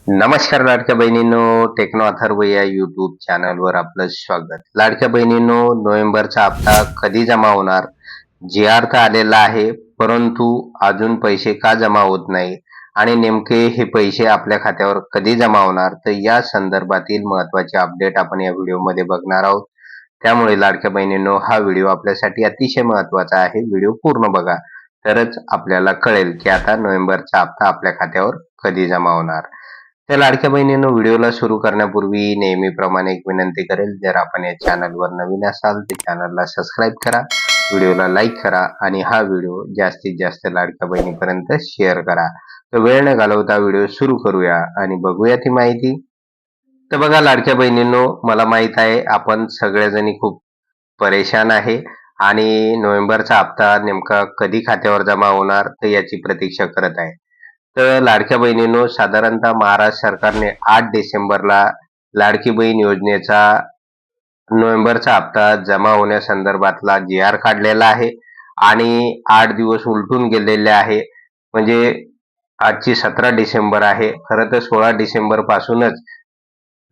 नमस्कार लाडक्या बहिणींनो, टेक्नो अथर्व या युट्यूब चॅनलवर आपलं स्वागत. लाडक्या बहिणींनो, नोव्हेंबरचा हप्ता कधी जमा होणार? जी.आर तर आलेला आहे, परंतु अजून पैसे का जमा होत नाही आणि नेमके हे पैसे आपल्या खात्यावर कधी जमा होणार, तर या संदर्भातील महत्त्वाचे अपडेट आपण या व्हिडिओमध्ये बघणार आहोत. त्यामुळे लाडक्या बहिणींनो, हा व्हिडिओ आपल्यासाठी अतिशय महत्त्वाचा आहे. व्हिडिओ पूर्ण बघा, तरच आपल्याला कळेल की आता नोव्हेंबरचा हप्ता आपल्या खात्यावर कधी जमा होणार. तर लाडक्या बहिणींनो, व्हिडिओला सुरू करण्यापूर्वी नेहमीप्रमाणे एक विनंती करेल, जर आपण या चॅनलवर नवीन असाल तर चॅनलला सबस्क्राईब करा, व्हिडिओला लाईक करा आणि हा व्हिडिओ जास्तीत जास्त लाडक्या बहिणीपर्यंत शेअर करा. तर वेळ न घालवता व्हिडिओ सुरू करूया आणि बघूया ती माहिती. तर बघा लाडक्या बहिणींनो, मला माहित आहे आपण सगळेजणी खूप परेशान आहे आणि नोव्हेंबरचा हप्ता नेमका कधी खात्यावर जमा होणार तर याची प्रतीक्षा करत आहे. तर लाडक्या बहिणींनो, साधारणतः महाराष्ट्र सरकारने 8 डिसेंबरला लाडकी बहीण योजनेचा नोव्हेंबरचा हप्ता जमा होण्यासंदर्भातला जी.आर काढलेला आहे आणि 8 दिवस उलटून गेलेले आहे. म्हणजे आजची 17 डिसेंबर आहे. खरं तर 16 डिसेंबर पासूनच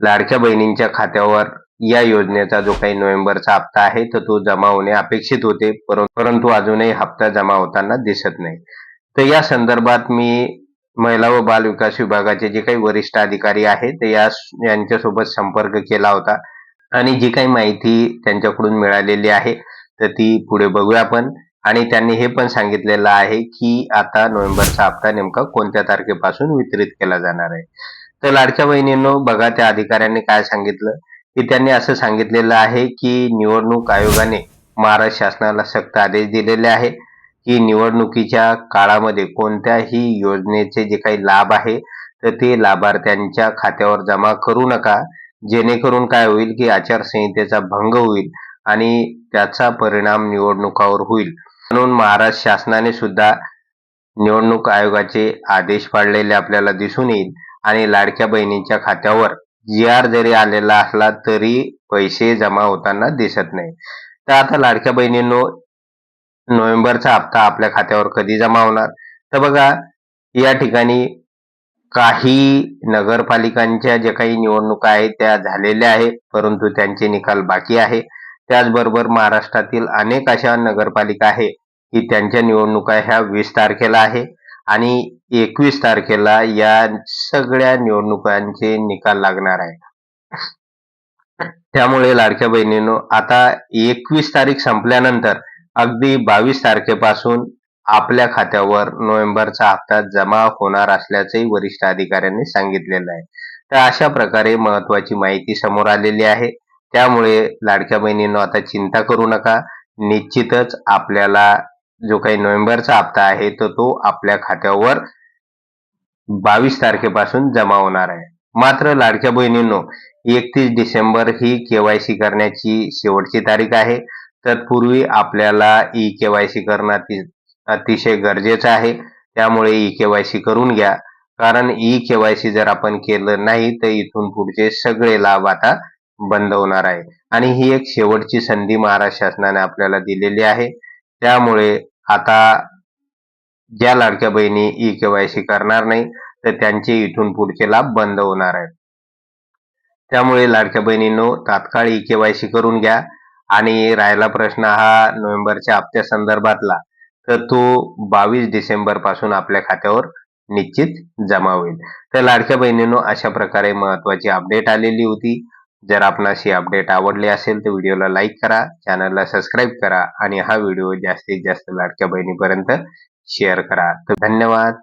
लाडक्या बहिणींच्या खात्यावर या योजनेचा जो काही नोव्हेंबरचा हप्ता आहे तर तो जमा होणे अपेक्षित होते, परंतु अजूनही हप्ता जमा होताना दिसत नाही. तर या संदर्भात मी महिला व बाल विकास विभागाचे जे काही वरिष्ठ अधिकारी आहेत ते यांच्यासोबत संपर्क केला होता आणि जी काही माहिती त्यांच्याकडून मिळालेली आहे तर ती पुढे बघूया आपण. आणि त्यांनी हे पण सांगितलेलं आहे की आता नोव्हेंबरचा हप्ता नेमका कोणत्या तारखेपासून वितरित केला जाणार आहे. तर लाडक्या बहिणींनो, बघा त्या अधिकाऱ्यांनी काय सांगितलं की त्यांनी असं सांगितलेलं आहे की निवडणूक आयोगाने महाराष्ट्र शासनाला सक्त आदेश दिलेले आहे की निवडणुकीच्या काळामध्ये कोणत्याही योजनेचे जे काही लाभ आहे तर ते लाभार्थ्यांच्या खात्यावर जमा करू नका, जेणेकरून काय होईल की आचारसंहितेचा भंग होईल आणि त्याचा परिणाम निवडणुकावर होईल. म्हणून महाराष्ट्र शासनाने सुद्धा निवडणूक आयोगाचे आदेश पाळलेले आपल्याला दिसून येईल आणि लाडक्या बहिणींच्या खात्यावर जी.आर जरी आलेला असला तरी पैसे जमा होताना दिसत नाही. तर आता लाडक्या बहिणींनो, नोव्हेंबरचा हप्ता आपल्या खात्यावर कधी जमा होणार? तर बघा, या ठिकाणी काही नगरपालिकांच्या ज्या काही निवडणुका आहेत त्या झालेल्या आहेत, परंतु त्यांचे निकाल बाकी आहे. त्याचबरोबर महाराष्ट्रातील अनेक अशा नगरपालिका आहे की त्यांच्या निवडणुका ह्या 20 तारखेला आहे आणि 21 तारखेला या सगळ्या निवडणुकांचे निकाल लागणार आहे. त्यामुळे लाडक्या बहिणींनो, आता 21 तारीख संपल्यानंतर अगदी 22 तारखेपासून आपल्या खात्यावर नोव्हेंबरचा हप्ता जमा होणार असल्याचंही वरिष्ठ अधिकाऱ्यांनी सांगितलेलं आहे. तर अशा प्रकारे महत्वाची माहिती समोर आलेली आहे. त्यामुळे लाडक्या बहिणींनो, आता चिंता करू नका. निश्चितच आपल्याला जो काही नोव्हेंबरचा हप्ता आहे तर तो आपल्या खात्यावर 22 तारखेपासून जमा होणार आहे. मात्र लाडक्या बहिणींनो, 31 डिसेंबर ही केवायसी करण्याची शेवटची तारीख आहे. तत्पूर्वी आपल्याला ई-केवायसी करणं अतिशय गरजेचं आहे. त्यामुळे ई-केवायसी करून घ्या, कारण ई-केवायसी जर आपण केलं नाही तर इथून पुढचे सगळे लाभ आता बंद होणार आहे आणि ही एक शेवटची संधी महाराष्ट्र शासनाने आपल्याला दिलेली आहे. त्यामुळे आता ज्या लाडक्या बहिणी ई-केवायसी करणार नाही तर त्यांचे इथून पुढचे लाभ बंद होणार आहेत. त्यामुळे लाडक्या बहिणींनो, तात्काळ ई-केवायसी करून घ्या. आणि राहिला प्रश्न हा नोव्हेंबरच्या हप्त्या संदर्भातला, तर तो 22 डिसेंबर पासून आपल्या खात्यावर निश्चित जमा होईल. तर लाडक्या बहिणींनो, अशा प्रकारे महत्वाची अपडेट आलेली होती. जर आपणास ही अपडेट आवडली असेल तर व्हिडिओला लाईक करा, चॅनलला सबस्क्राईब करा आणि हा व्हिडिओ जास्तीत जास्त लाडक्या बहिणीपर्यंत शेअर करा. तर धन्यवाद.